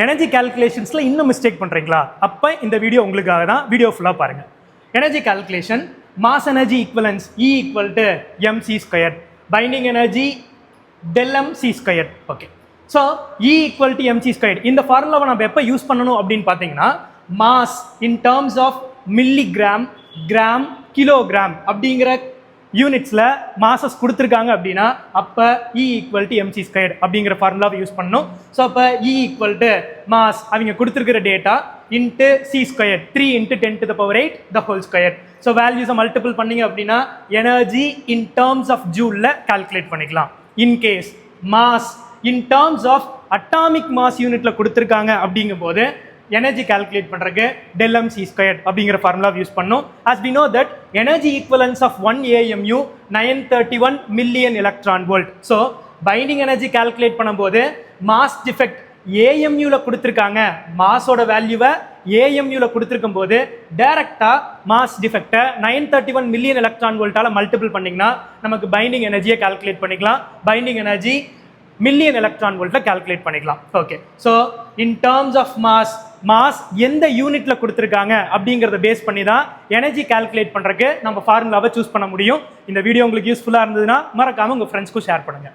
Energy கால்குலேஷன்ஸில் இன்னும் mistake பண்ணுறீங்களா? அப்போ இந்த வீடியோ உங்களுக்காக தான். வீடியோ ஃபுல்லாக பாருங்கள். Energy calculation, mass energy equivalence E equal to mc², பைண்டிங் எனர்ஜி Δmc². Okay, so E equal to mc². இந்த ஃபார்முலாவை நம்ம எப்போ யூஸ் பண்ணணும் அப்படின்னு பார்த்தீங்கன்னா, mass in terms of milligram, gram, kilogram அப்படிங்கிற யூனிட்ஸில் மாசஸ் கொடுத்துருக்காங்க அப்படின்னா அப்போ E ஈக்குவல் டு mc² அப்படிங்கிற ஃபார்முலாவை யூஸ் பண்ணணும். ஸோ அப்போ E ஈக்குவல் டு மாஸ் அவங்க கொடுத்துருக்கிற data into c², 3 × 10⁸ the whole square. So வேல்யூஸை மல்டிபிள் பண்ணிங்க அப்படின்னா எனர்ஜி இன் டேர்ம்ஸ் ஆஃப் ஜூலில் கால்குலேட் பண்ணிக்கலாம். In case mass in terms of atomic mass யூனிட்டில் கொடுத்துருக்காங்க அப்படிங்கும் போது எனர்ஜி கால்குலேட் பண்ணுறதுக்கு Δmc² அப்படிங்கிற ஃபார்முலா யூஸ் பண்ணும். as we know that energy equivalence of 1 AMU 931 million electron volt. So binding energy calculate பண்ணும்போது மாஸ் டிஃபெக்ட் AMUல கொடுத்துருக்காங்க, மாஸோட வேல்யூவை AMUல கொடுத்துருக்கும் போது டைரக்டாக மாஸ் டிஃபெக்டை 931 மில்லியன் எலக்ட்ரான் வோல்ட்டால் மல்டிபிள் பண்ணிங்கன்னா நமக்கு பைண்டிங் எனர்ஜியை கால்குலேட் பண்ணிக்கலாம். பைண்டிங் எனர்ஜி மில்லியன் எலக்ட்ரான் வோல்ட்ல கால்குலேட் பண்ணிக்கலாம். Okay, so in terms of mass எந்த யூனிட்ல கொடுத்துருக்காங்க அப்படிங்கிறத பேஸ் பண்ணி தான் எனர்ஜி கால்குலேட் பண்றதுக்கு நம்ம ஃபார்முலாவை சூஸ் பண்ண முடியும். இந்த வீடியோ உங்களுக்கு யூஸ்ஃபுல்லாக இருந்ததுன்னா மறக்காம உங்க ஃப்ரெண்ட்ஸ்க்கும் ஷேர் பண்ணுங்க.